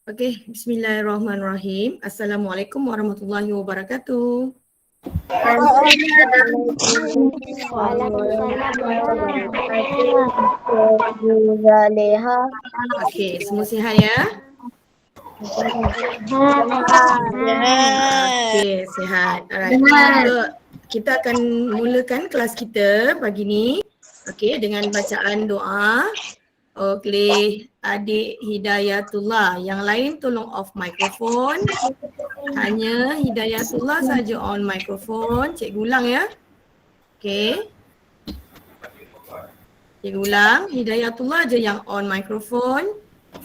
Okey, bismillahirrahmanirrahim. Assalamualaikum warahmatullahi wabarakatuh. Okey, semua sihat ya? Okey, sihat. Alright. So, kita akan mulakan kelas kita pagi ni. Okey, dengan bacaan doa oleh adik Hidayatullah. Yang lain tolong off mikrofon. Hanya Hidayatullah saja on mikrofon. Cikgu ulang ya. Okey. Cikgu ulang. Hidayatullah je yang on mikrofon.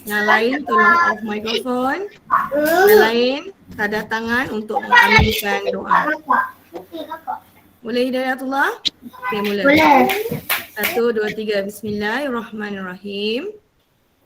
Yang lain tolong off mikrofon. Yang lain tanda tangan untuk mengaminkan doa. Boleh Hidayatullah? Okey, mula. Boleh. 1, 2, 3. Bismillahirrahmanirrahim.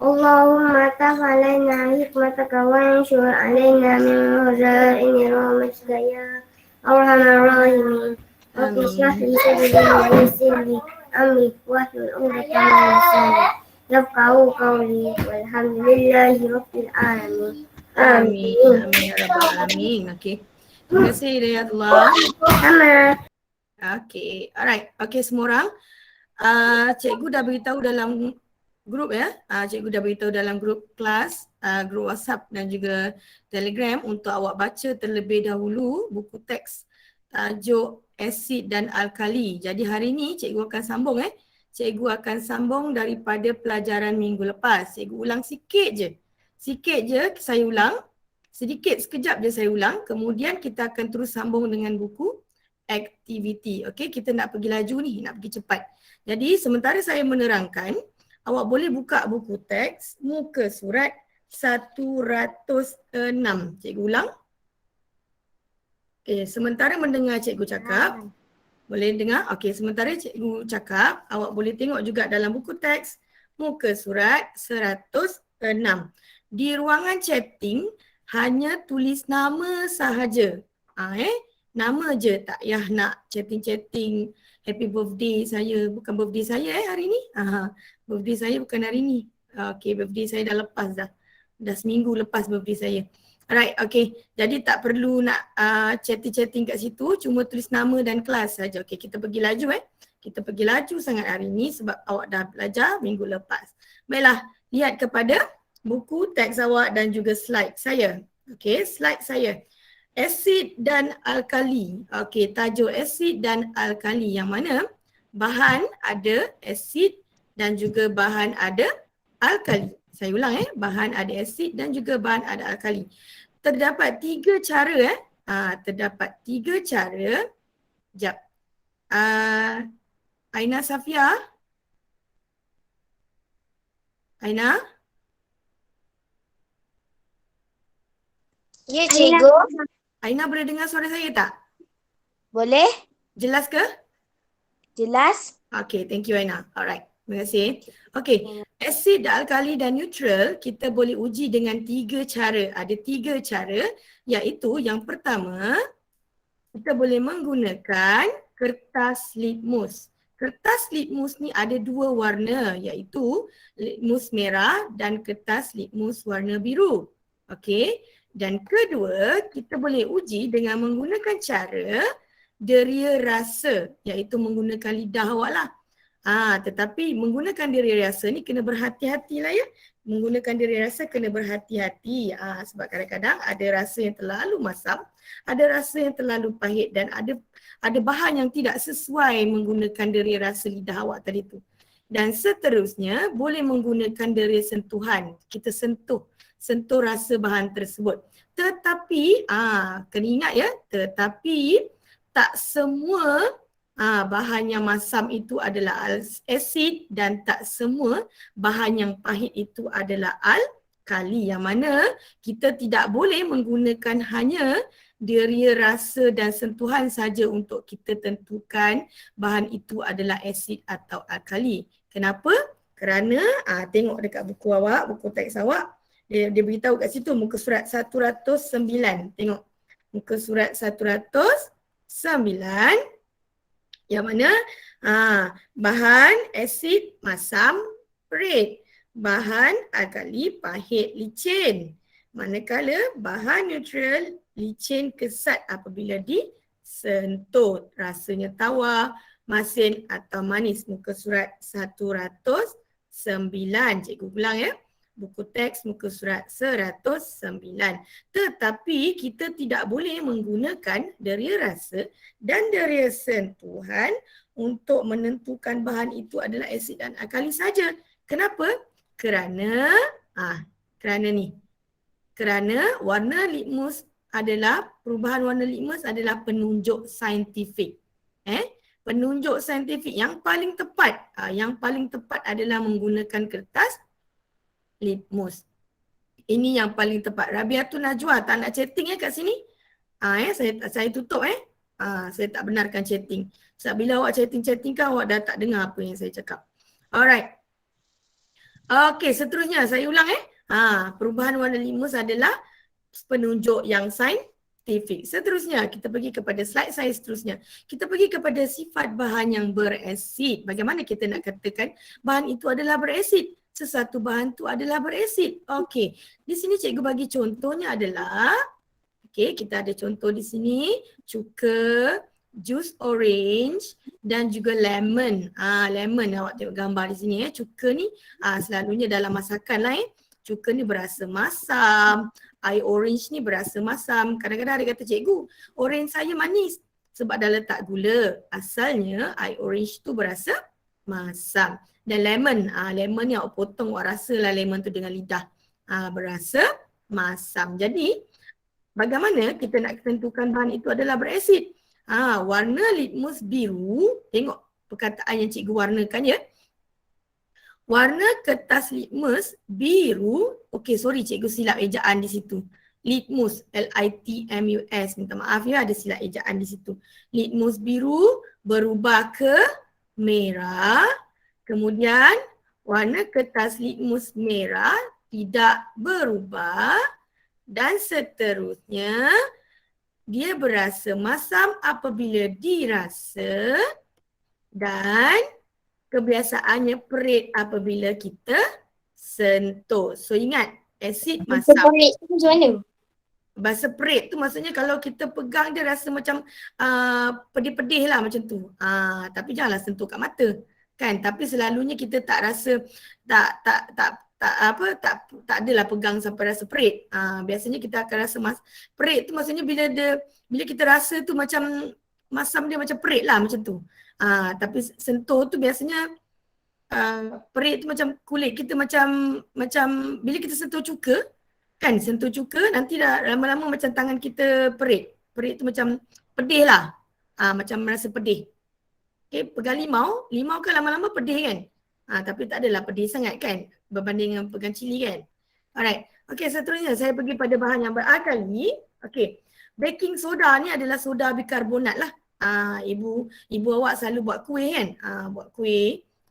Allahumma taf alaina hikmataka wa anshur alaina min khaza'ini rahmatika ya arhamar rahimin. Rabbi shrah li sadri wa yassir li amri wahlul 'uqdatam min lisani yafqahu qawli walhamdulillahi rabbil alamin. Amin. Amin ya rabbal alamin. Okey. Terima kasih Hidayatullah. Sama. Okey. Alright. Okey semua orang. Cikgu dah beritahu dalam grup ya. Cikgu dah beritahu dalam grup kelas, grup WhatsApp dan juga Telegram untuk awak baca terlebih dahulu buku teks tajuk asid dan alkali. Jadi hari ni cikgu akan sambung Cikgu akan sambung daripada pelajaran minggu lepas. Cikgu ulang sikit je. Sikit je saya ulang. Sedikit sekejap je saya ulang. Kemudian kita akan terus sambung dengan buku aktiviti. Okey, kita nak pergi laju ni, nak pergi cepat. Jadi sementara saya menerangkan, awak boleh buka buku teks muka surat 106. Cikgu ulang. Okey, sementara mendengar cikgu cakap, boleh dengar? Okey, sementara cikgu cakap, awak boleh tengok juga dalam buku teks muka surat 106. Di ruangan chatting hanya tulis nama sahaja. Nama je, tak payah nak chatting-chatting happy birthday saya, bukan birthday saya hari ni. Birthday saya bukan hari ni. Okey, birthday saya dah lepas dah. Dah seminggu lepas birthday saya. Alright, okey. Jadi tak perlu nak chatting-chatting kat situ, cuma tulis nama dan kelas saja. Okey, kita pergi laju Kita pergi laju sangat hari ni sebab awak dah belajar minggu lepas. Baiklah, lihat kepada buku teks awak dan juga slide saya. Okey, slide saya. Asid dan alkali. Okey, tajuk asid dan alkali yang mana bahan ada asid dan juga bahan ada alkali. Saya ulang bahan ada asid dan juga bahan ada alkali. Terdapat 3 cara terdapat 3 cara. Jap. Aina Safia? Aina? Ya, cikgu. Aina boleh dengar suara saya tak? Boleh? Jelas ke? Jelas? Okay, thank you Aina. Alright, terima kasih. Okay, asid, alkali dan neutral kita boleh uji dengan 3 cara. Ada 3 cara, iaitu yang pertama, kita boleh menggunakan kertas litmus. Kertas litmus ni ada 2 warna, iaitu litmus merah dan kertas litmus warna biru. Okay, dan kedua, kita boleh uji dengan menggunakan cara deria rasa, iaitu menggunakan lidah awak lah. Tetapi menggunakan deria rasa ni kena berhati-hati lah ya. Menggunakan deria rasa kena berhati-hati. Sebab kadang-kadang ada rasa yang terlalu masam, ada rasa yang terlalu pahit dan ada bahan yang tidak sesuai menggunakan deria rasa lidah awak tadi tu. Dan seterusnya boleh menggunakan deria sentuhan. Kita sentuh rasa bahan tersebut. Tetapi, kena ingat ya, tetapi tak semua bahan yang masam itu adalah asid dan tak semua bahan yang pahit itu adalah alkali. Yang mana kita tidak boleh menggunakan hanya deria rasa dan sentuhan saja untuk kita tentukan bahan itu adalah asid atau alkali. Kenapa? Kerana tengok dekat buku awak, buku teks awak, dia beritahu kat situ muka surat 109. Tengok muka surat 109 yang mana bahan asid masam perit, bahan alkali pahit licin, Manakala bahan neutral licin kesat apabila disentuh. Rasanya tawar, masin atau manis. Muka surat 109. Cikgu ulang ya. Buku teks muka surat 109. Tetapi kita tidak boleh menggunakan deria rasa dan deria sentuhan untuk menentukan bahan itu adalah asid dan alkali saja. Kenapa? Kerana warna litmus adalah, perubahan warna litmus adalah penunjuk saintifik. Penunjuk saintifik yang paling tepat, adalah menggunakan kertas litmus. Ini yang paling tepat. Rabiatun Najwa tak nak chatting kat sini. Saya tutup saya tak benarkan chatting. Sebab bila awak chatting kan awak dah tak dengar apa yang saya cakap. Alright. Okey, seterusnya saya ulang perubahan warna litmus adalah penunjuk yang saintifik. Seterusnya kita pergi kepada slide saya seterusnya. Kita pergi kepada sifat bahan yang berasid. Bagaimana kita nak katakan bahan itu adalah berasid? Sesuatu bahan itu adalah berasid. Okey, di sini cikgu bagi contohnya adalah, kita ada contoh di sini, cuka, jus orange dan juga lemon. Lemon awak tengok gambar di sini cuka ni selalunya dalam masakan lah Cuka ni berasa masam, air orange ni berasa masam. Kadang-kadang ada kata, cikgu, orange saya manis sebab dah letak gula. Asalnya air orange tu berasa masam. Dan lemon, lemon ni awak potong, awak rasalah lemon tu dengan lidah. Berasa masam. Jadi, bagaimana kita nak tentukan bahan itu adalah berasid? Warna litmus biru, tengok perkataan yang cikgu warnakan ya. Warna kertas litmus biru, cikgu silap ejaan di situ. Litmus, L-I-T-M-U-S, minta maaf ya ada silap ejaan di situ. Litmus biru berubah ke merah, kemudian warna kertas litmus merah tidak berubah dan seterusnya dia berasa masam apabila dirasa dan kebiasaannya perit apabila kita sentuh. So ingat, asid masam. Perit tu macam mana? Bahasa perit tu maksudnya kalau kita pegang dia rasa macam pedih-pedih lah macam tu. Tapi janganlah sentuh kat mata. Kan? Tapi selalunya kita tak rasa, tak adalah pegang sampai rasa perit. Biasanya kita akan rasa perit tu maksudnya bila kita rasa tu macam masam dia macam perit lah macam tu. Tapi sentuh tu biasanya perit tu macam kulit kita macam bila kita sentuh cuka, kan sentuh cuka nanti dah lama-lama macam tangan kita perit. Perit tu macam pedih lah. Macam merasa pedih. Pegang limau kan lama-lama pedih kan. Tapi tak adalah pedih sangat kan berbanding dengan pegang cili kan. Alright. Seterusnya saya pergi pada bahan yang beralkali. Baking soda ni adalah soda bikarbonat lah. Ibu awak selalu buat kuih kan.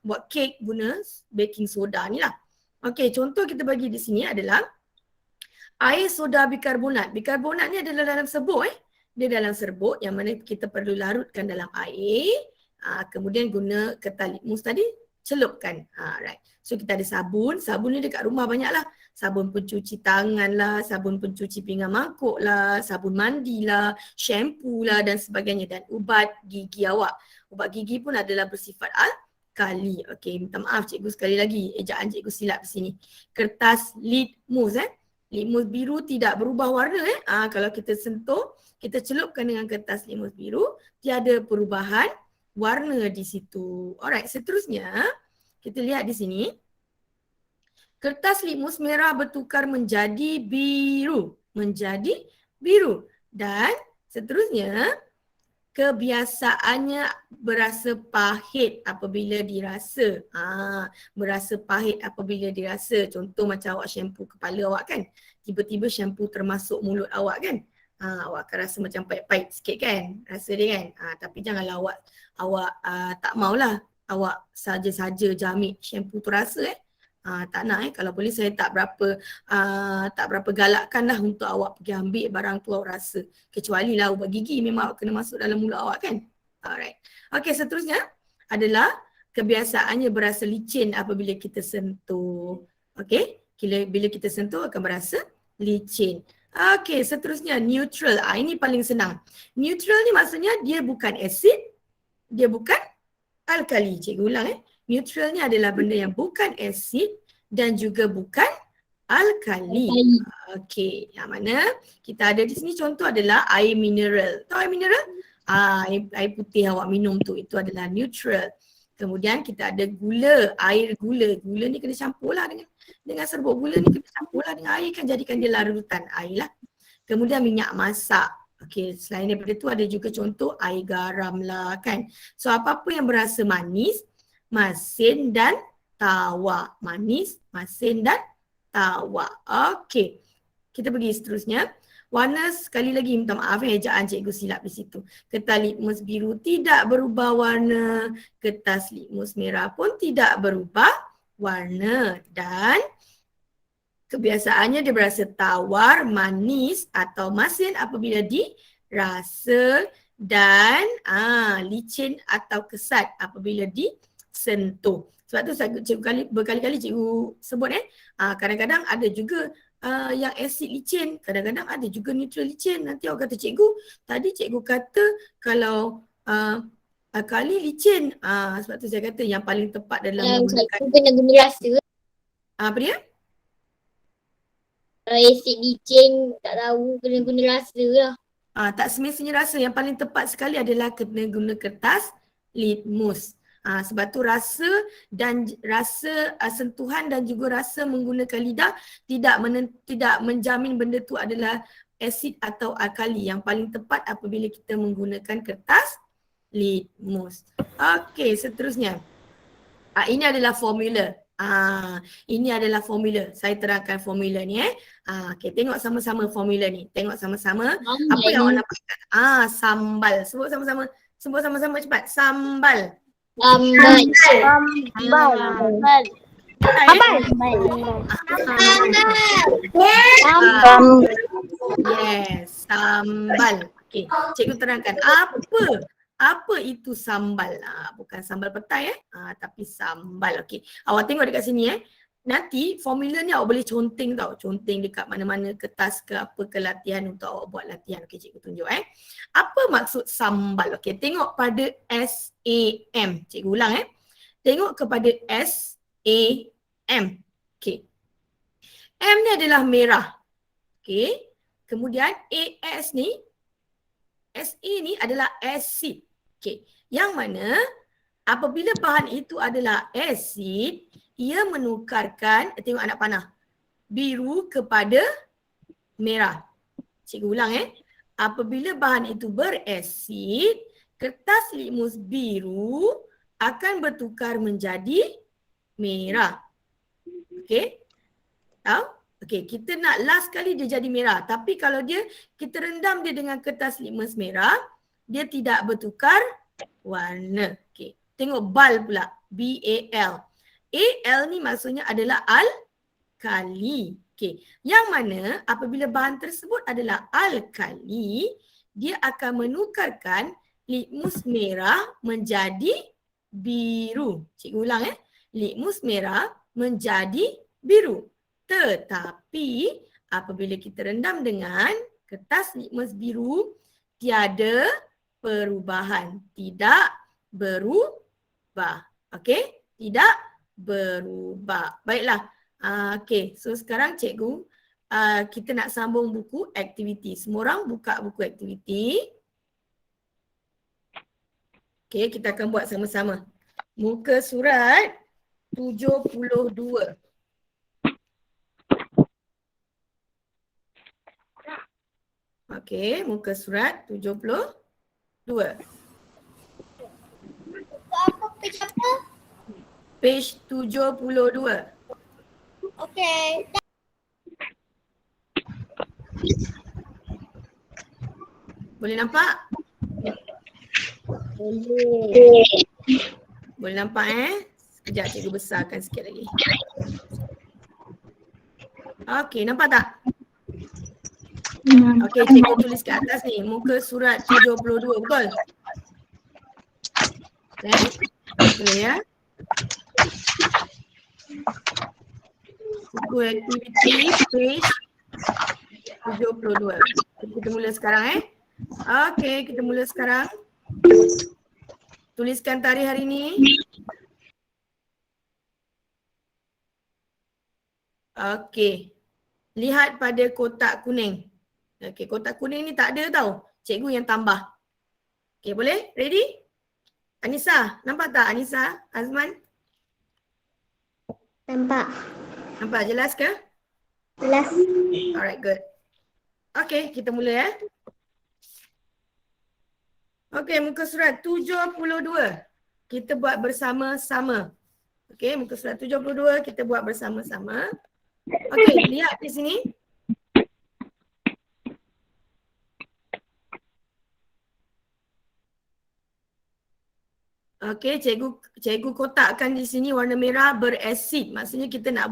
Buat kek guna baking soda ni lah. Contoh kita bagi di sini adalah air soda bikarbonat. Bikarbonat ni adalah dalam serbuk Dia dalam serbuk yang mana kita perlu larutkan dalam air. Kemudian guna kertas litmus tadi celupkan. Right. So kita ada sabun. Sabun ni dekat rumah banyak lah. Sabun pencuci tangan lah, sabun pencuci pinggan mangkuk lah, sabun mandi lah, shampoo lah dan sebagainya. Dan ubat gigi awak. Ubat gigi pun adalah bersifat alkali. Minta maaf cikgu sekali lagi. Ejaan cikgu silap di sini. Kertas litmus Litmus biru tidak berubah warna Kalau kita sentuh, kita celupkan dengan kertas litmus biru, tiada perubahan warna di situ. Alright, seterusnya kita lihat di sini. Kertas litmus merah bertukar menjadi biru. Dan seterusnya kebiasaannya berasa pahit apabila dirasa. Berasa pahit apabila dirasa. Contoh macam awak shampoo kepala awak kan. Tiba-tiba shampoo termasuk mulut awak kan. Awak akan rasa macam pahit-pahit sikit kan. Rasa dia kan. Tapi janganlah awak tak maulah awak saja-saja jamik shampoo tu rasa tak nak Kalau boleh saya tak berapa galakkan lah untuk awak pergi ambil barang tu awak rasa. Kecuali lah ubat gigi memang awak kena masuk dalam mulut awak kan. Alright. Seterusnya adalah kebiasaannya berasa licin apabila kita sentuh. Bila kita sentuh akan berasa licin. Okey, seterusnya neutral. Ini paling senang. Neutral ni maksudnya dia bukan asid, dia bukan alkali. Cikgu ulang Neutral ni adalah benda yang bukan asid dan juga bukan alkali. Okey, yang mana kita ada di sini contoh adalah air mineral. Tahu air mineral? Air putih awak minum tu, itu adalah neutral. Kemudian kita ada gula, air gula. Gula ni kena campur lah dengan serbuk gula ni kena campur lah dengan air kan jadikan dia larutan air lah. Kemudian minyak masak. Okey, selain daripada tu ada juga contoh air garam lah kan. So apa-apa yang berasa manis, masin dan tawar. Manis, masin dan tawar. Okey, kita pergi seterusnya. Warna sekali lagi minta maaf ejaan cikgu silap di situ. Kertas litmus biru tidak berubah warna. Kertas litmus merah pun tidak berubah warna. Dan kebiasaannya dia berasa tawar, manis atau masin apabila dirasa dan licin atau kesat apabila disentuh. Sebab tu cikgu berkali-kali cikgu sebut kadang-kadang ada juga yang asid licin, kadang-kadang ada juga neutral licin. Nanti awak kata cikgu, tadi cikgu kata kalau alkali licin. Sebab tu saya kata yang paling tepat dalam menggunakan kena guna rasa. apa dia? Kalau asid licin tak tahu kena guna rasa lah. Tak semestinya rasa. Yang paling tepat sekali adalah kena guna kertas litmus. Sebab tu rasa dan sentuhan dan juga rasa menggunakan lidah tidak menjamin benda tu adalah asid atau alkali. Yang paling tepat apabila kita menggunakan kertas litmus. Okey, seterusnya. Ini adalah formula. Ini adalah formula. Saya terangkan formula ni Okey, tengok sama-sama formula ni. Tengok sama-sama. Apa yang awak nampak? Sambal. Sebut sama-sama. Sebut sama-sama cepat. Sambal. Sambal. Yes, sambal. Okey, cikgu terangkan apa itu sambal. Bukan sambal petai tapi sambal. Okey, awak tengok dekat sini Nanti formula ni awak boleh conteng tau. Conteng dekat mana-mana kertas ke apa ke latihan untuk awak buat latihan. Okey, cikgu tunjuk Apa maksud sambal? Okey, tengok pada SAM. Cikgu ulang Tengok kepada SAM. Okey. M ni adalah merah. Okey. Kemudian AS ni, SE ni adalah asid. Okey. Yang mana apabila bahan itu adalah asid, ia menukarkan, tengok anak panah, biru kepada merah. Cikgu ulang Apabila bahan itu berasid, kertas litmus biru akan bertukar menjadi merah. Okey? Tahu? Okey, kita nak last kali dia jadi merah. Tapi kalau kita rendam dia dengan kertas litmus merah, dia tidak bertukar warna. Okey. Tengok bal pula. BAL. AL ni maksudnya adalah alkali. Okey. Yang mana apabila bahan tersebut adalah alkali, dia akan menukarkan litmus merah menjadi biru. Cikgu ulang Litmus merah menjadi biru. Tetapi apabila kita rendam dengan kertas litmus biru, tiada perubahan. Tidak berubah. Okey? Tidak berubah. Baiklah. Okey, so sekarang cikgu kita nak sambung buku aktiviti. Semua orang buka buku aktiviti. Okey, kita akan buat sama-sama. Muka surat 72. Okey, muka surat 72. Apa page apa? Page 72. Okey. Boleh nampak? Boleh. Boleh nampak Sekejap cikgu besarkan sikit lagi. Okey, nampak tak? Okey, cikgu tulis kat atas ni. Muka surat 72, betul? Boleh ya? Buku aktiviti page 72. Kita mula sekarang Okey, kita mula sekarang. Tuliskan tarikh hari ni. Okey. Lihat pada kotak kuning. Okey, kotak kuning ni tak ada tau. Cikgu yang tambah. Okey, boleh? Ready? Anissa, nampak tak Anissa? Azman? Nampak. Nampak jelas ke? Jelas. Alright, good. Okey, kita mula Okey, muka surat 72. Kita buat bersama-sama. Okey, muka surat 72 kita buat bersama-sama. Okey, lihat di sini. Okey, cikgu kotakkan di sini warna merah berasid. Maksudnya kita nak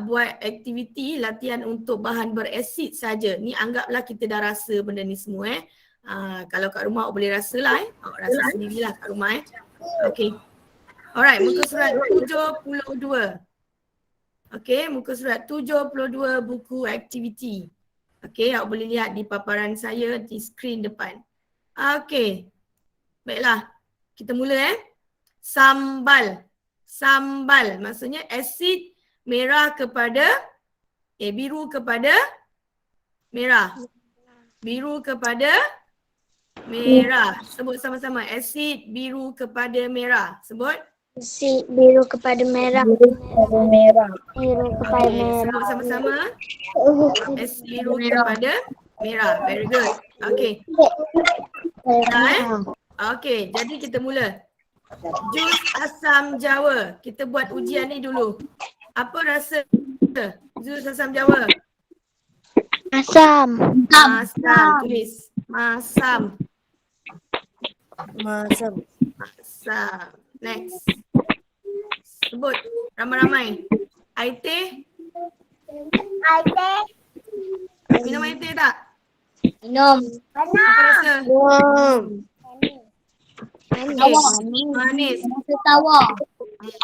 buat aktiviti latihan untuk bahan berasid saja. Ni anggaplah kita dah rasa benda ni semua kalau kat rumah awak boleh rasalah awak rasa sendirilah kat rumah Okey. Alright, muka surat 72. Okey, muka surat 72 buku aktiviti. Okey, awak boleh lihat di paparan saya di skrin depan. Okey. Baiklah. Kita mula Sambal. Sambal maksudnya asid merah kepada biru kepada merah. Biru kepada merah. Sebut sama-sama. Asid biru kepada merah. Sebut. Asid biru kepada merah. Biru kepada merah. Sebut sama-sama. Asid biru kepada merah. Very good. Okey. Dah Okey, jadi kita mula. Jus asam Jawa. Kita buat ujian ni dulu. Apa rasa jus asam Jawa? Asam. Masam. Tulis. Masam. Masam. Masam. Next. Sebut ramai-ramai. Air teh. Minum air teh tak? Minum. Apa rasa? Manis. Tawa.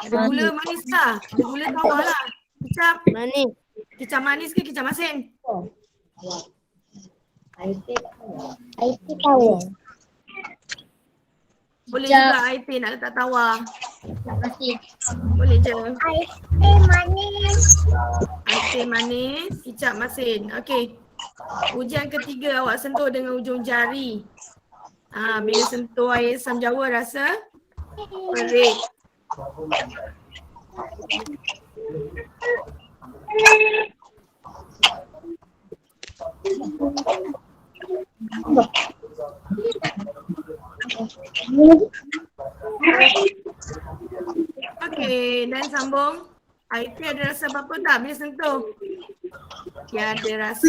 Ada gula manis lah. Ada gula tawar lah. Kicap. Manis. Kicap manis ke kicap masin? Air teh tawa. Boleh juga air teh nak letak tawar. Masih. Boleh je. Air teh manis. Air teh manis, kicap masin. Okey. Ujian ketiga awak sentuh dengan ujung jari. Bila sentuh air asam Jawa rasa perik. Okey, dan sambung. Air teh ada rasa apa-apa tak bila sentuh? Tiada rasa.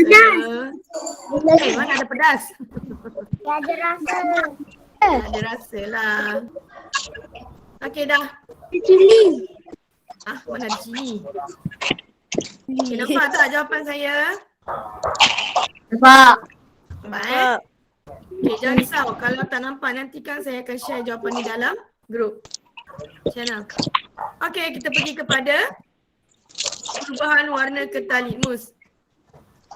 Mana ada pedas? Tiada rasa. Ada rasa lah. Okey dah. Cili. Mana ada cili? Okay, nampak tak jawapan saya? Nampak. Nampak Okay, jangan risau. Kalau tak nampak nanti kan saya akan share jawapan ni dalam grup channel. Okey, kita pergi kepada perubahan warna kertas litmus.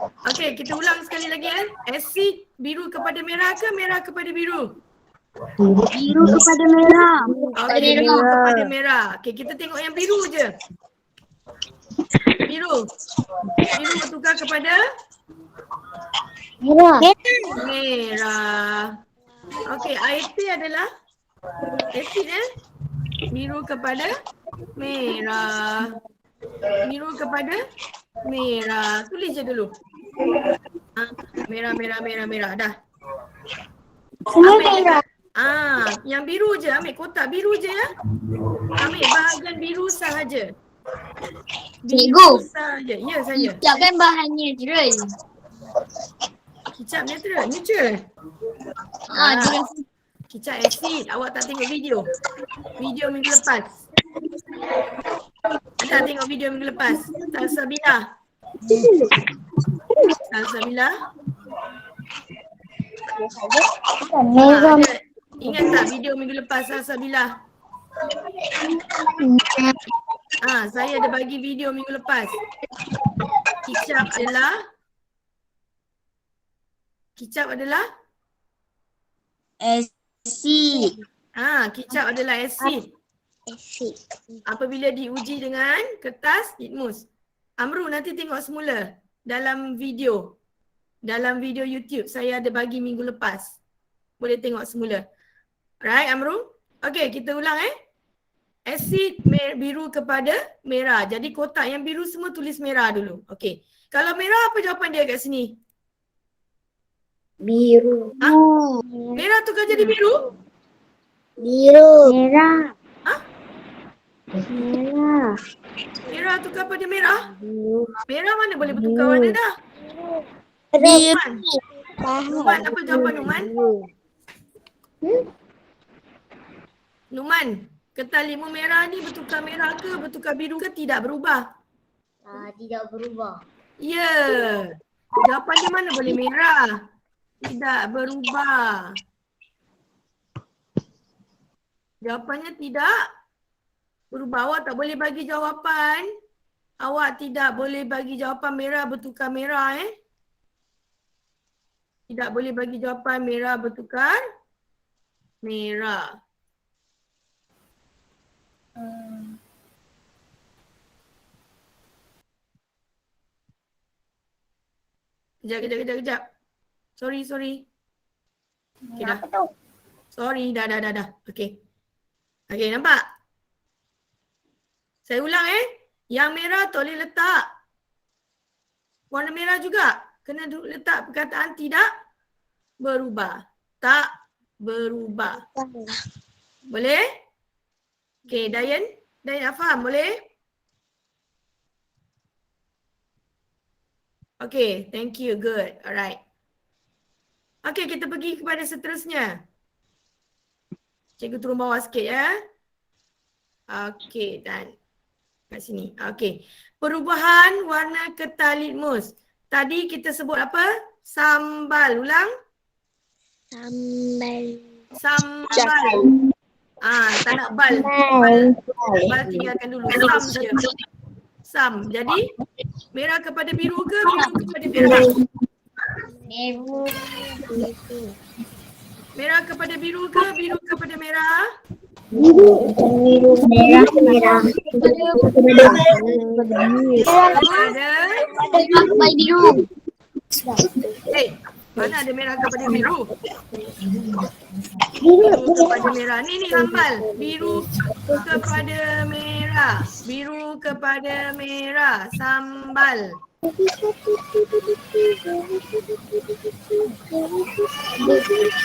Okey, kita ulang sekali lagi Asid biru kepada merah ke merah kepada biru? Biru kepada merah. Okey, biru kepada merah. Okey, kita tengok yang biru je. Biru. Biru bertukar kepada Merah. merah. Okey, air teh adalah asid biru kepada merah. Biru kepada merah. Tulis je dulu. Merah, merah, merah, merah. Dah. Semua merah. Yang biru je. Ambil kotak biru je ya. Ambil bahagian biru sahaja. Cikgu. Sahaja. Ya, saya. Kicap kan bahannya natural. Kicap neutral. Neutral. Natural. Kicap asid. Awak tak tengok video. Video minggu lepas. Tak tengok video minggu lepas. Salsabila. Salsabila. Ingat tak video minggu lepas Salsabila? Saya ada bagi video minggu lepas. Kicap adalah Asid. Kicap adalah asid. Asid. Apabila diuji dengan kertas litmus. Amru nanti tengok semula dalam video YouTube saya ada bagi minggu lepas. Boleh tengok semula. Right Amru? Okay, kita ulang Asid biru kepada merah. Jadi kotak yang biru semua tulis merah dulu. Okay. Kalau merah apa jawapan dia kat sini? Biru. Merah tukar jadi biru? Biru. Merah. Merah tukar pada merah? Biru. Merah mana boleh bertukar warna dah? Biru. Numan, apa jawapan Numan? Numan, kertas limu merah ni bertukar merah ke bertukar biru ke tidak berubah? Tidak berubah. Ya. Jawapan dia mana boleh merah? Tidak berubah. Jawapannya tidak berubah. Awak tak boleh bagi jawapan. Awak tidak boleh bagi jawapan merah bertukar merah Tidak boleh bagi jawapan merah bertukar merah. Kejap. Sorry. Okay, dah. Sorry, dah. Okay, nampak? Saya ulang Yang merah tak boleh letak warna merah juga. Kena letak perkataan tidak berubah. Tak berubah. Boleh? Okay, Dayan dah faham? Boleh? Okay, thank you. Good. Alright. Okay, kita pergi kepada seterusnya. Cikgu turun bawah sikit Okay, dan kat sini. Okay. Perubahan warna kertas litmus. Tadi kita sebut apa? Sambal. Ulang. Sambal. Tak nak bal. Bal tinggalkan dulu. Sam je. Sam. Jadi, merah kepada biru ke biru kepada merah? Biru. Merah kepada biru ke biru kepada merah? Biru. Merah. Kepada biru. Mana ada merah kepada biru? Biru kepada merah. Ni hambal. Biru kepada merah. Biru kepada merah. Sambal.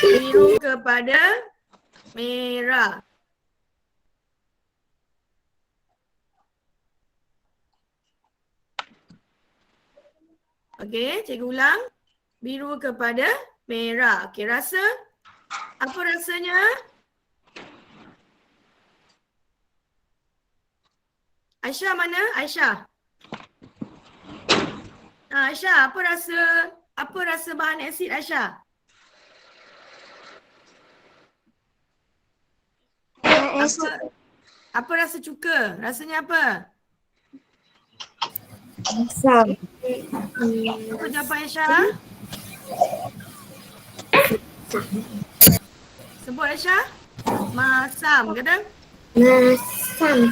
Biru kepada merah. Okey, cikgu ulang. Biru kepada merah. Okey, rasa? Apa rasanya? Aisyah mana? Aisyah. Aisyah, apa rasa bahan asid Aisyah? Apa rasa cuka? Rasanya apa? Masam. Apa jawapan Aisyah? Sebut Aisyah. Masam, kata? Masam.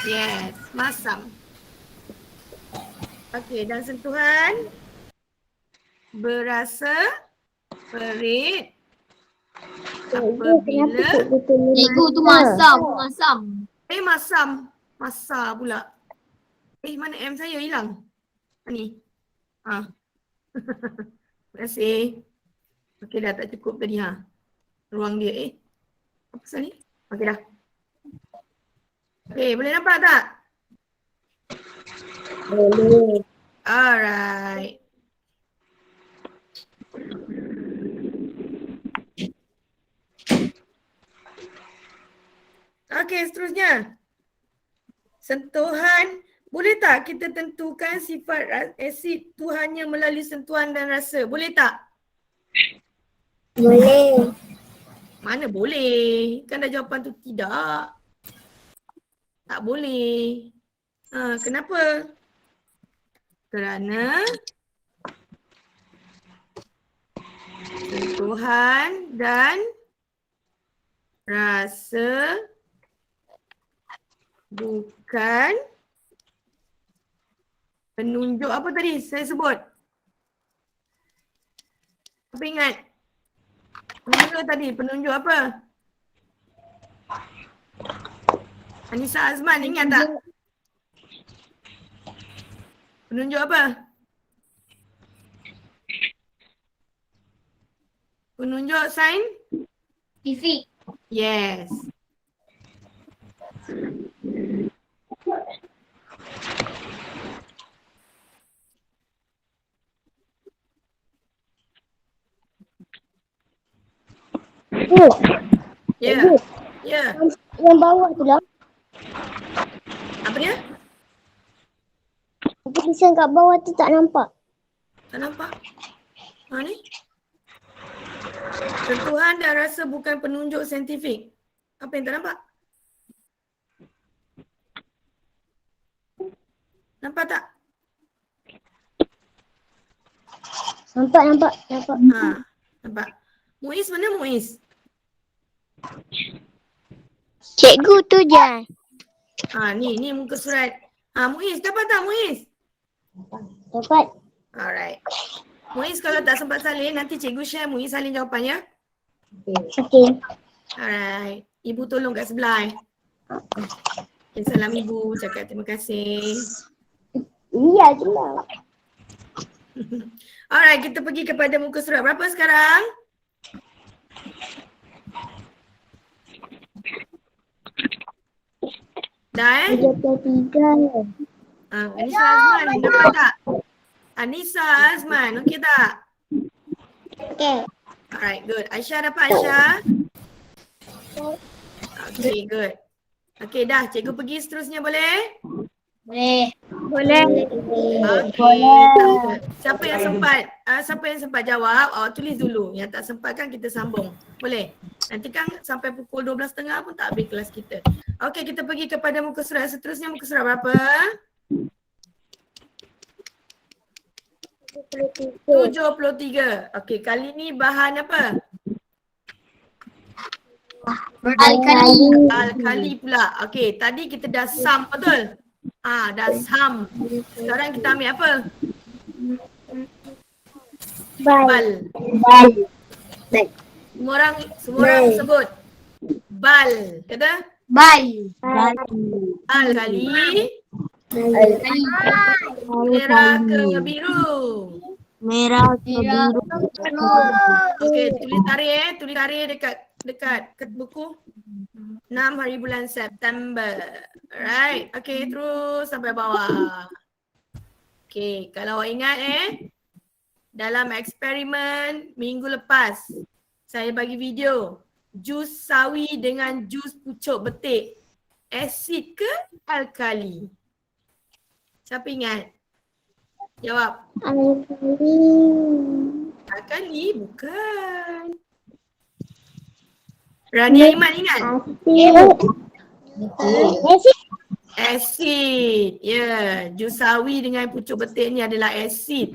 Yes, masam. Okey, dan sentuhan berasa perih apabila Cikgu tu masam. masam. Masa pula. Mana M saya hilang? Ni. Terima kasih. Okey, dah tak cukup tadi ruang dia apa pasal ni? Okey dah. Okey, boleh nampak tak? Boleh. Alright. Okey, seterusnya. Sentuhan. Boleh tak kita tentukan sifat asid tu hanya melalui sentuhan dan rasa? Boleh tak? Boleh. Mana boleh? Kan dah jawapan tu tidak. Tak boleh. Kenapa? Kerana sentuhan dan rasa bukan penunjuk apa tadi saya sebut? Apa ingat? Penunjuk tadi, penunjuk apa? Anissa Azman ingat tak? Penunjuk apa? Penunjuk sign? Scientific. Yes. Ya. Ya. Yang bawah tu lah. Apa dia? Tulisan kat bawah tu tak nampak. Tak nampak? Ha ni? Sentuhan dan rasa bukan penunjuk saintifik. Apa yang tak nampak? Nampak tak? Nampak. Ha, nampak. Muiz mana Muiz? Cikgu tu je. Ha, ni muka surat. Ha, Muiz dapat tak Muiz? Dapat. Alright. Muiz kalau tak sempat salin, nanti cikgu share Muiz salin jawapannya. Okey. Alright. Ibu tolong kat sebelah. Okay, salam ibu, cakap terima kasih. Iya je lah. Alright, kita pergi kepada muka surat berapa sekarang? Dah 33. Anissa Azman, dapat tak? Anissa Azman, okey tak? Okey. Alright, good. Aisyah dapat Aisyah? Okay, good. Okay, dah. Cikgu pergi seterusnya boleh? Boleh. Boleh. Okay. Siapa yang sempat jawab, awak tulis dulu. Yang tak sempat kan kita sambung. Boleh? Nanti kan sampai pukul 12.30 pun tak habis kelas kita. Okay, kita pergi kepada muka surat seterusnya. Muka surat berapa? 73. Okay, kali ni bahan apa? Alkali. Alkali pula. Okay, tadi kita dah sum, betul? Dah sum. Sekarang kita ambil apa? Bal. Semua orang sebut. Bal. Kata? Bal. Bal kali Alkali. merah ke biru? Merah ke biru. Okey, tulis tarikh dekat buku 6 hari bulan September. Alright. Okey, terus sampai bawah. Okey, kalau awak ingat dalam eksperimen minggu lepas saya bagi video jus sawi dengan jus pucuk betik. Asid ke alkali? Siapa ingat? Jawab. Alkali bukan. Rania Iman ingat? Asid. Ya, jus sawi dengan pucuk betik ni adalah asid.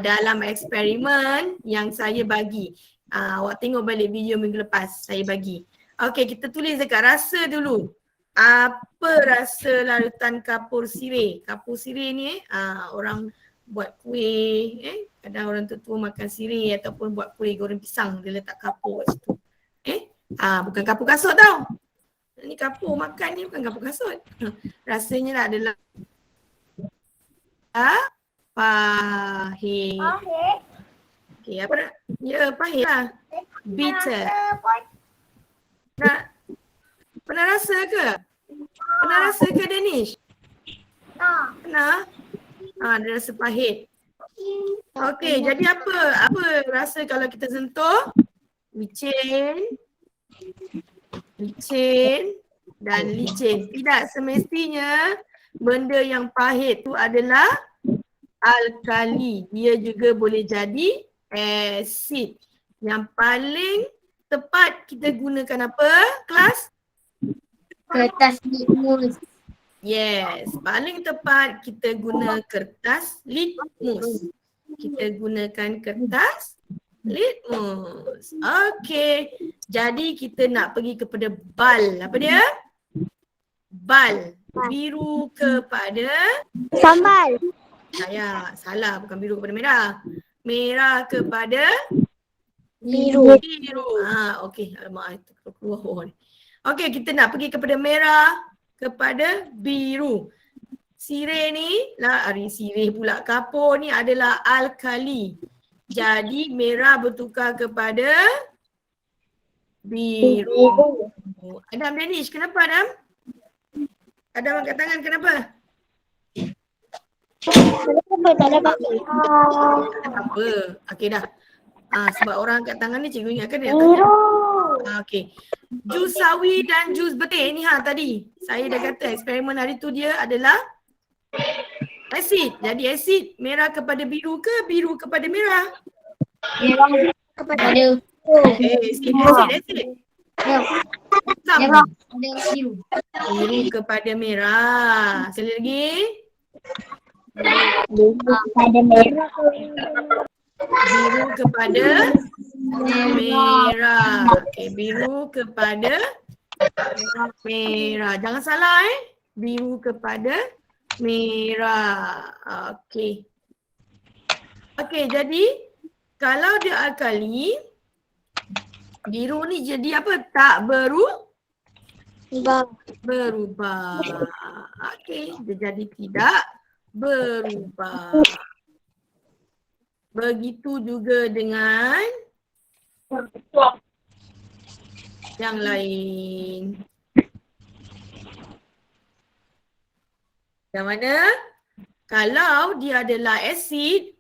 Dalam eksperimen yang saya bagi. Awak tengok balik video minggu lepas saya bagi. Okey, kita tulis dekat rasa dulu. Apa rasa larutan kapur sirih? Kapur sirih ni orang buat kuih, kadang orang tua makan sirih ataupun buat kuih goreng pisang dia letak kapur kat situ. Bukan kapur kasut tau. Ni kapur makan ni bukan kapur kasut. Rasanya adalah pahit. Okey, apa nak? Ya, pahit lah. Bitter. Pernah rasa ke? Pernah rasa ke Danish? Pernah? Dia rasa pahit. Okey, jadi apa rasa kalau kita sentuh? Licin dan licin. Tidak semestinya benda yang pahit tu adalah alkali. Dia juga boleh jadi asid. Yang paling tepat kita gunakan apa kelas? Kertas litmus. Yes, paling tepat kita guna kertas litmus. Kita gunakan kertas litmus. Okey. Jadi kita nak pergi kepada bal. Apa dia? Bal. Biru kepada Sambal. salah, bukan biru kepada merah. Merah kepada Biru. biru. Okey. Alamak, itu keluar. Okey, kita nak pergi kepada merah kepada biru. Sirih ni, sirih pula, kapur ni adalah alkali. Jadi merah bertukar kepada biru. Adam Danish, kenapa Adam? Adam angkat tangan, kenapa? Tak ada apa-apa. Tak ada apa. Okey dah. Sebab orang angkat tangan ni cikgu ingatkan dia tanya. Okey. Jus sawi dan jus betik ni tadi. Saya dah kata eksperimen hari tu dia adalah asid. Jadi asid merah kepada biru ke biru kepada merah? Merah kepada Asid. Sama. biru. Biru kepada merah. Sekali lagi. Kepada merah. Biru kepada merah. Okey, biru kepada merah. Jangan salah Biru kepada merah. Okey. Okey, jadi kalau dia alkali, biru ni jadi apa? Tak berubah. Okey, dia jadi tidak berubah. Begitu juga dengan yang lain. Yang mana? Kalau dia adalah asid,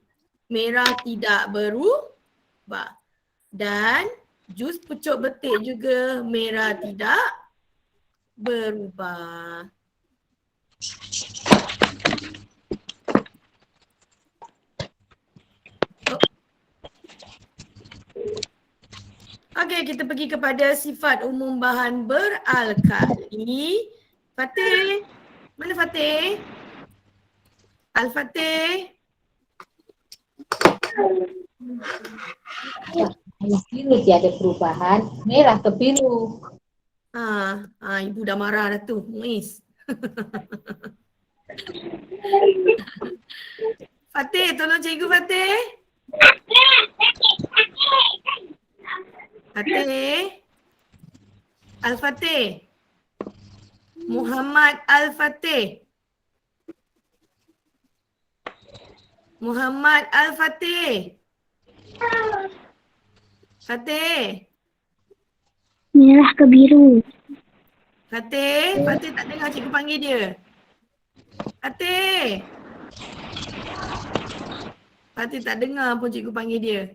merah tidak berubah. Dan jus pucuk betik juga merah tidak berubah. Okey, kita pergi kepada sifat umum bahan beralkali. Fatih, mana Fatih? Al-Fatih. Biru tiada perubahan, merah ke biru. Ibu dah marah dah tu, Muiz. Fatih, tolong cikgu Fatih. Fatih. Al-Fatih. Muhammad Al-Fatih. Muhammad Al-Fatih. Fatih. Merah ke biru. Fatih tak dengar cikgu panggil dia. Fatih tak dengar pun cikgu panggil dia.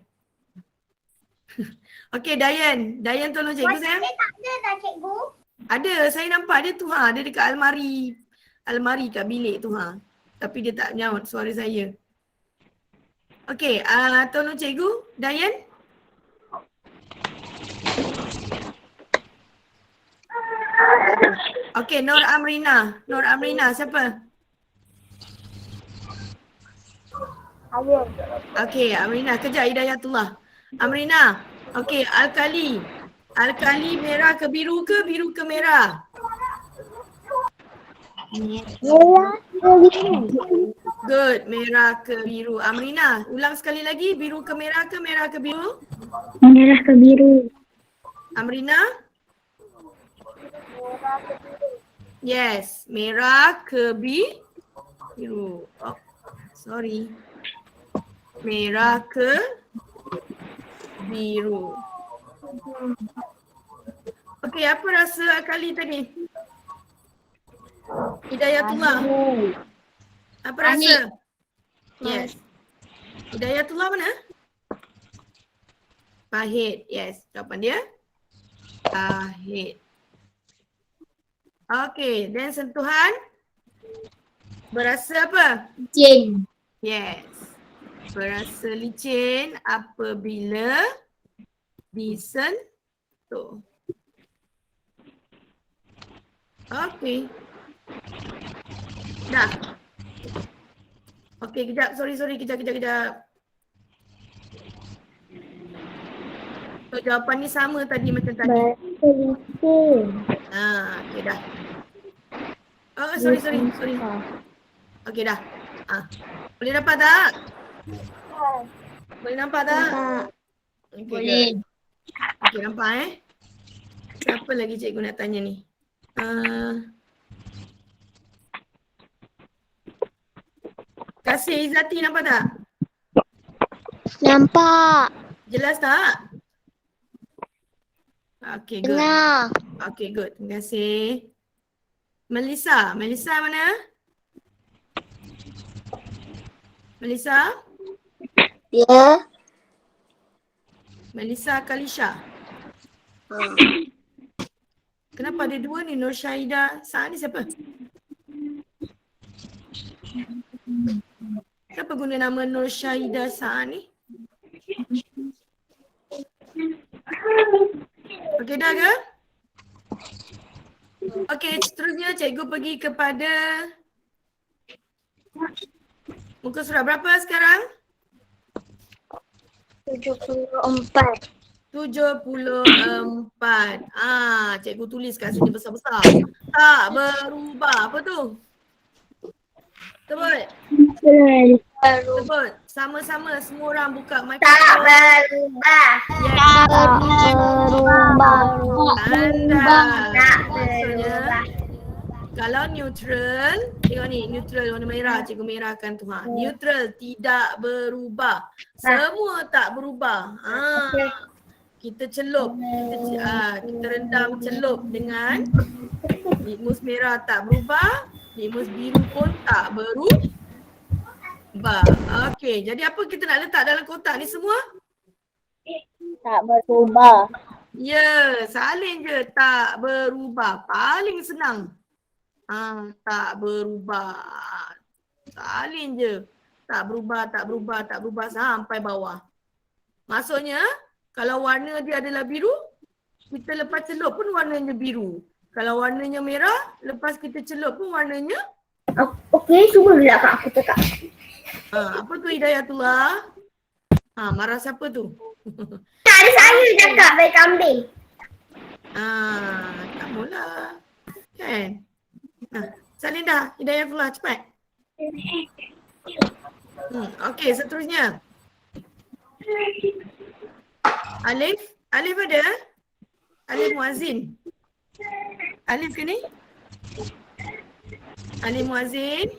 Okey, Dayan tolong cikgu sayang. Tak ada dah cikgu. Ada, saya nampak dia tu dia dekat almari kat bilik tu Tapi dia tak nyaut suara saya. Okey, tolong cikgu, Dayan. Okey, Nur Amrina, siapa? Okey, Amrina, kejap Hidayatullah. Amrina, okey, alkali merah ke biru ke merah? Merah ke biru. Good, merah ke biru. Amrina, ulang sekali lagi, biru ke merah ke biru? Merah ke biru. Amrina? Yes, merah ke biru. Oh, sorry. Merah ke biru. Okey, apa rasa alkali tadi? Hidayatullah. Apa rasa? Yes. Hidayatullah mana? Pahit. Yes, jawapan dia. Pahit. Okey, dan sentuhan? Berasa apa? Licin. Yes. Berasa licin apabila disentuh. Okey. Dah. Okey, kejap. Sorry. Kejap. So, jawapan ni sama tadi macam tadi. Bahasa Mesir. Okey dah. Oh, sorry. Okey dah. Boleh dapat tak? Boleh nampak tak? Okay, Boleh. Okey, nampak Siapa lagi cikgu nak tanya ni? Kasih Izzati nampak tak? Nampak. Jelas tak? Okey, good. Dengar. Okey, good. Terima kasih. Melissa mana? Melissa? Ya. Melissa Kalisha. Kenapa ada dua ni? Nur Syahida Sa ni siapa? Siapa guna nama Nur Syahida Sa ni? Okey dah ke? Okey, seterusnya cikgu pergi kepada muka surat berapa sekarang? 74. 74. Cikgu tulis kat sini besar-besar. Tak berubah. Apa tu? Sebut. Sebut. Sama-sama semua orang buka Tak mikrofon. berubah. Tanda. Tak Maksudnya berubah. kalau neutral, tengok ni neutral warna merah, cikgu merahkan tu. Neutral tidak berubah. Semua tak berubah. Kita celup, kita rendam celup dengan litmus merah tak berubah, litmus biru pun tak berubah. Okey, jadi apa kita nak letak dalam kotak ni semua? Tak berubah. Ya, salin je tak berubah. Paling senang. Tak berubah. Salin je. Tak berubah sampai bawah. Maksudnya, kalau warna dia adalah biru, kita lepas celup pun warnanya biru. Kalau warnanya merah, lepas kita celup pun warnanya. Okey, cuba dulu kak aku cakap. Apa tu Hidayatullah? Marah siapa tu? Tak ada saya cakap baik kambing. Tak mula. Kan? Salin dah, Hidayatullah cepat. Okey, seterusnya. Alif ada? Alif Muazzin. Alif ke ni? Alif Muazzin.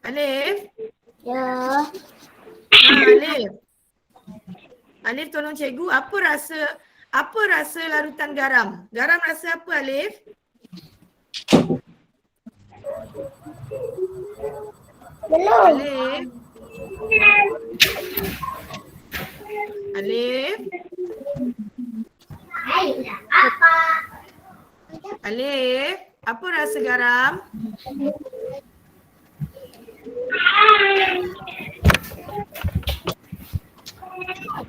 Alif. Ya. Alif. Alif tolong cikgu, apa rasa larutan garam? Garam rasa apa Alif? Belum. Alif. Alif. Apa? Alif. Apa rasa garam?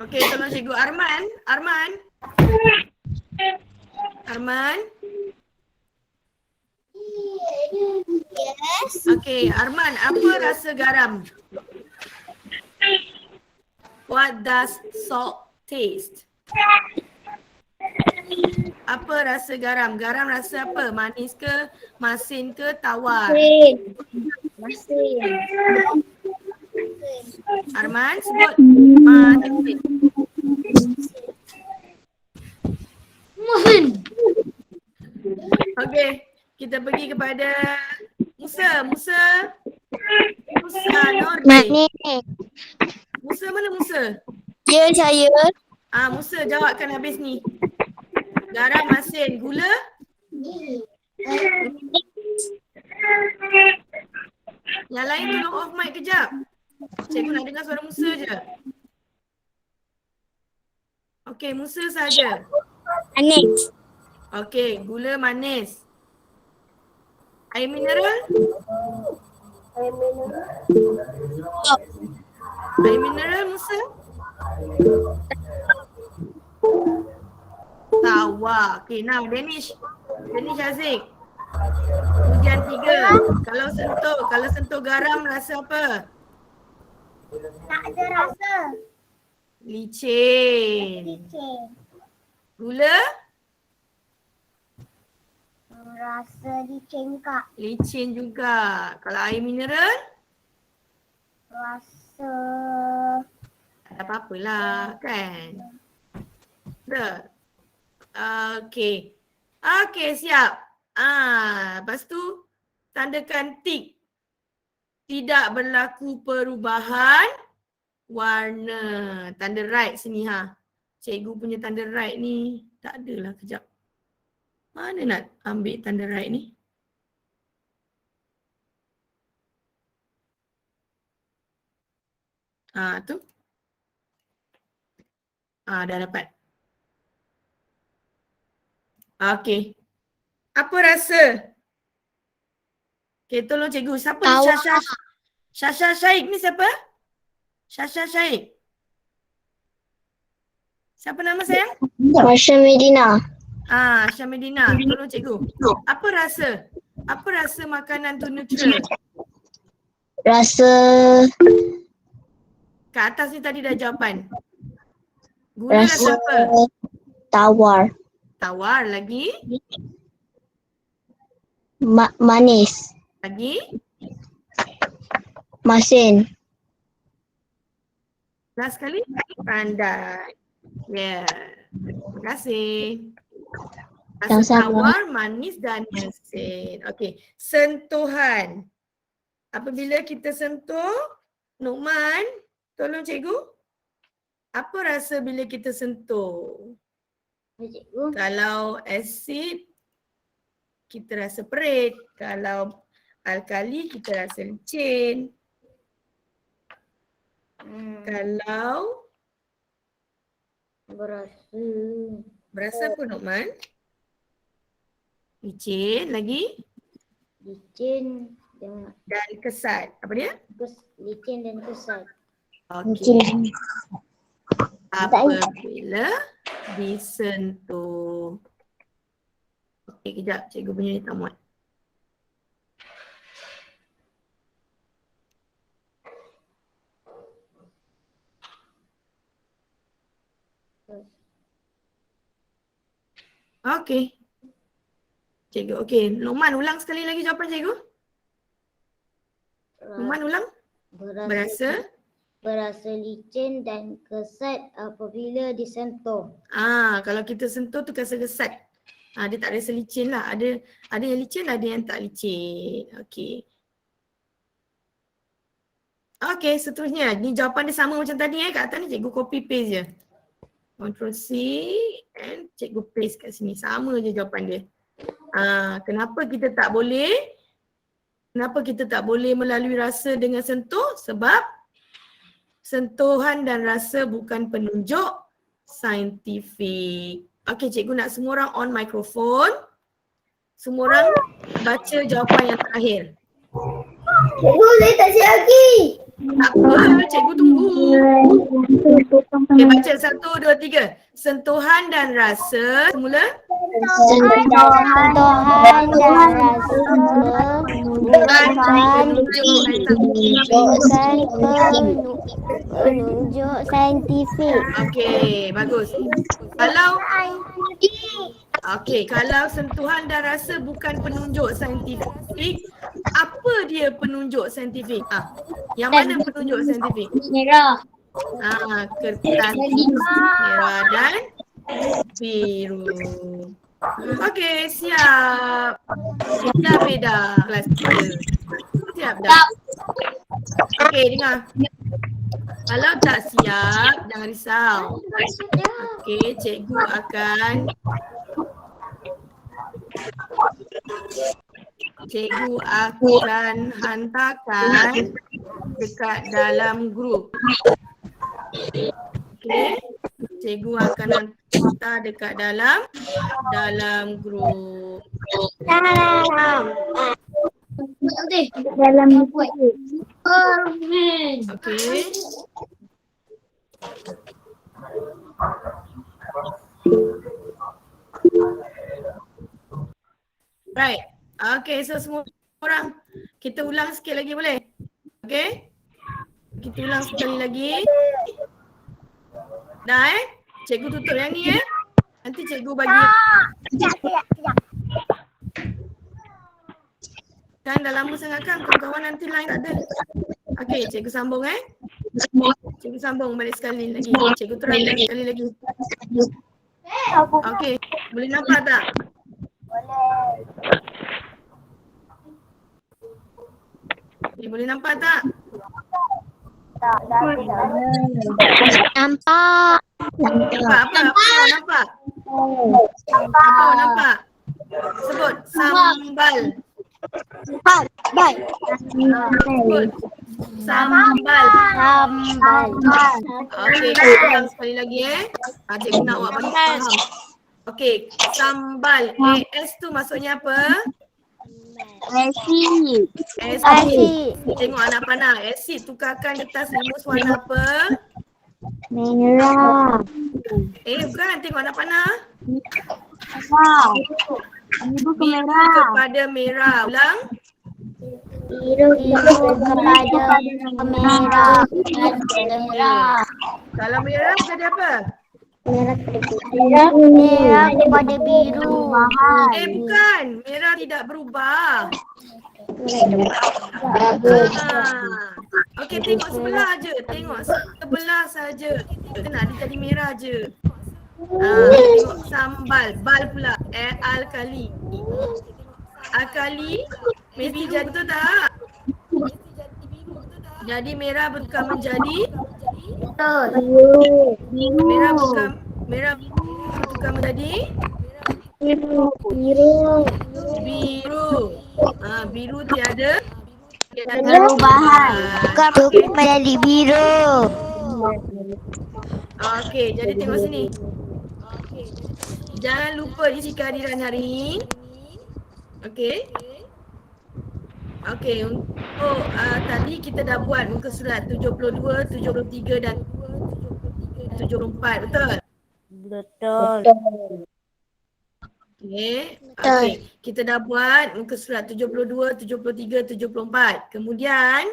Okey, tolong cikgu. Arman. Yes. Okey, Arman, apa rasa garam? What does salt taste? Apa rasa garam? Garam rasa apa? Manis ke, masin ke, tawar? Masih. Arman sebut masin. Okey, kita pergi kepada Musa Nordin. Musa mana Musa? Ya, saya. Musa jawabkan habis ni. Garam, masin, gula? Yang lain tolong off mic kejap. Cikgu nak dengar suara Musa je. Okey, Musa saja. Manis. Okey, gula manis. Air mineral? Air mineral Musa? Tawar. Okey, now Danish Aziz. Bahagian 3. Kalau sentuh garam rasa apa? Tak ada rasa. Licin. Licin. Gula? Rasa licin kak. Licin juga. Kalau air mineral? Rasa Tak ada apa-apalah kan? Dah. Okey. Okey, siap. Lepas tu tandakan tik. Tidak berlaku perubahan warna. Tanda right sini ha. Cikgu punya tanda right ni tak adalah, kejap. Mana nak ambil tanda right ni? Tu. Dah dapat. Okey. Apa rasa? Okey, tolong cikgu. Siapa ni? Tawar. Syasha Syaik ni siapa? Syasha Syaik. Siapa nama sayang? Masya Medina. Syamedina. Tolong cikgu. Apa rasa? Apa rasa makanan tu neutral? Rasa Kat atas ni tadi dah jawapan. Gula rasa rasa apa? tawar. Tawar. Lagi? Manis. Lagi? Masin. Last sekali? Pandai. Ya. Terima kasih. Rasa Sama-sama. tawar, manis dan masin. Okey. Sentuhan. Apabila kita sentuh, Nukman, tolong cikgu. Apa rasa bila kita sentuh? cikgu. Kalau asid, kita rasa perit. Kalau alkali, kita rasa licin. Kalau berasa apa Nukman? Licin. Lagi? Licin Dan kesat. Apa dia? licin dan kesat. Okey. Apabila disentuh. Okey, kejap. Cikgu punya ni tak muat. Okey. Cikgu, okey. Nukman, ulang sekali lagi jawapan cikgu. Nukman, ulang. Berasa licin dan kesat apabila disentuh. Kalau kita sentuh tu rasa kesat. Dia tak rasa licin lah. Ada yang licin, ada yang tak licin. Okey. Okey, seterusnya. Ni jawapan dia sama macam tadi Kat atas ni cikgu copy paste je. Ctrl C and cikgu paste kat sini. Sama je jawapan dia. Kenapa kita tak boleh melalui rasa dengan sentuh? Sebab sentuhan dan rasa bukan penunjuk saintifik. Okey, cikgu nak semua orang on microphone. Semua orang baca jawapan yang terakhir. Cikgu, saya tak siap lagi. Tak apa, cikgu tunggu. Okey, baca 1, 2, 3. Sentuhan dan rasa. Semula. Sentuhan dan rasa Bukan penunjuk saintifik. Okey, bagus. Kalau sentuhan dan rasa bukan penunjuk saintifik, apa dia penunjuk saintifik? Yang mana penunjuk saintifik? Merah. Kertas merah dan biru. Okey, siap. Siap beda kelas 3. Siap dah. Okey, dengar. Kalau tak siap, jangan risau. Okey, cikgu akan hantarkan dekat dalam grup. Okey, cikgu akan hantar dekat dalam grup. Dalam Okey. Right. Okay, so semua orang kita ulang sikit lagi boleh? Okay? Kita ulang sekali lagi. Dah Cikgu tutup yang ni Nanti cikgu bagi. Kan dah lama sangat kan kawan-kawan, nanti line tak ada. Okay, cikgu sambung Cikgu sambung balik sekali lagi. Cikgu terangkan sekali lagi. Okay, boleh nampak tak? Okay, boleh nampak tak? Nampak. Apa awak nampak? Apa awak nampak? Sebut sambal. Baik. Sebut sambal. Okey, kita ulang sekali lagi cikgu nak awak bagi faham. Okey, sambal. AS tu maksudnya apa? Asid. Asid. Tengok anak panah. Asid tukarkan kertas limus warna apa? Merah. Bukan. Tengok anak panah. Biru Biru kepada merah. Ulang. Biru kepada merah. Kalau merah jadi apa? Merah kepada biru. Bukan. Merah tidak berubah. Okey, tengok sebelah je. Tengok sebelah saja. Kita nak dia jadi merah je. Tengok sambal. Bal pula. Alkali. Alkali. Maybe jadi betul tak? Jadi merah bertukar menjadi merah bertukar menjadi biru. Biru tiada Perubahan. Tukar menjadi biru. Okey, jadi tengok sini. Jangan lupa isi kehadiran hari ini. Okey. Okey, untuk tadi kita dah buat muka surat 72, 73 dan 74, betul? Betul. Okey, kita dah buat muka surat 72, 73, 74. Kemudian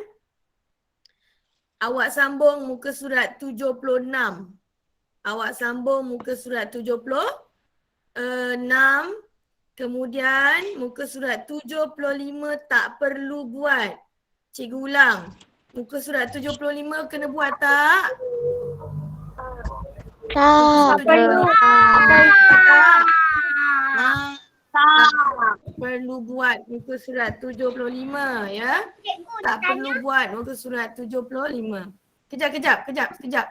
awak sambung muka surat 76. Awak sambung muka surat 76. Kemudian muka surat 75 tak perlu buat. Cikgu ulang. Muka surat 75 kena buat tak? Tak perlu. Tak perlu buat muka surat 75 ya. Tak perlu buat muka surat 75. Kejap.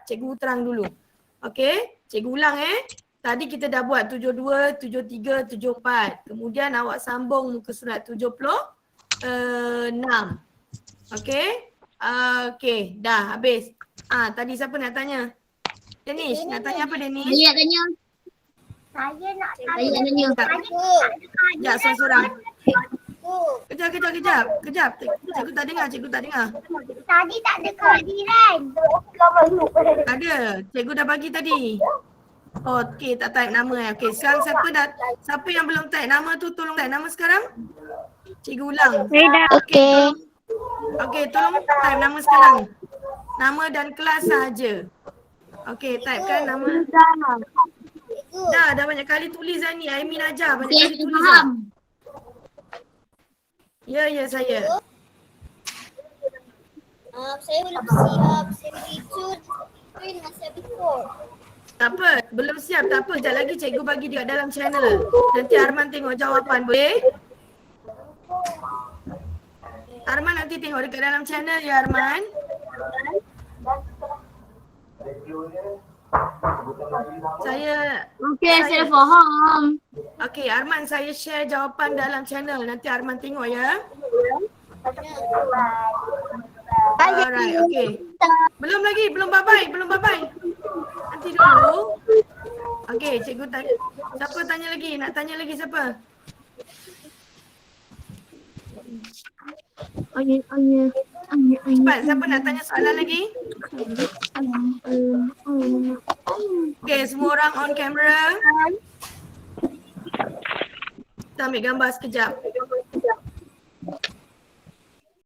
Cikgu terang dulu. Okey, cikgu ulang Tadi kita dah buat 72, 73, 74. Kemudian awak sambung muka surat 76. Okey? Okey, dah habis. Tadi siapa nak tanya? Danish, nak tanya apa Danish? Saya nak tanya. Ya, seorang-seorang. Kejap. Cikgu tak dengar. Tadi tak ada kehadiran. Ada. Cikgu dah bagi tadi. Okey, tak type nama Okey, sekarang siapa yang belum type nama tu tolong type nama sekarang. Cikgu ulang. Okey. Okey, tolong type nama sekarang. Nama dan kelas sahaja. Okey, typekan nama. Dah banyak kali tulis ni. Aimin ajar banyak kali tulis. Ya, saya. Saya belum siap. Saya tidur. Saya nak siap before. Tak apa, belum siap. Tak apa, sekejap lagi cikgu bagi dekat dalam channel. Nanti Arman tengok jawapan, boleh? Arman nanti tengok dekat dalam channel ya Arman. Saya faham. Okey, Arman saya share jawapan dalam channel. Nanti Arman tengok ya. Alright, okey. Belum lagi, belum bye-bye. Nanti dulu. Okey, cikgu tanya. Siapa tanya lagi? Nak tanya lagi siapa? Cepat, siapa nak tanya soalan lagi? Okey, semua orang on camera. Kita ambil gambar sekejap.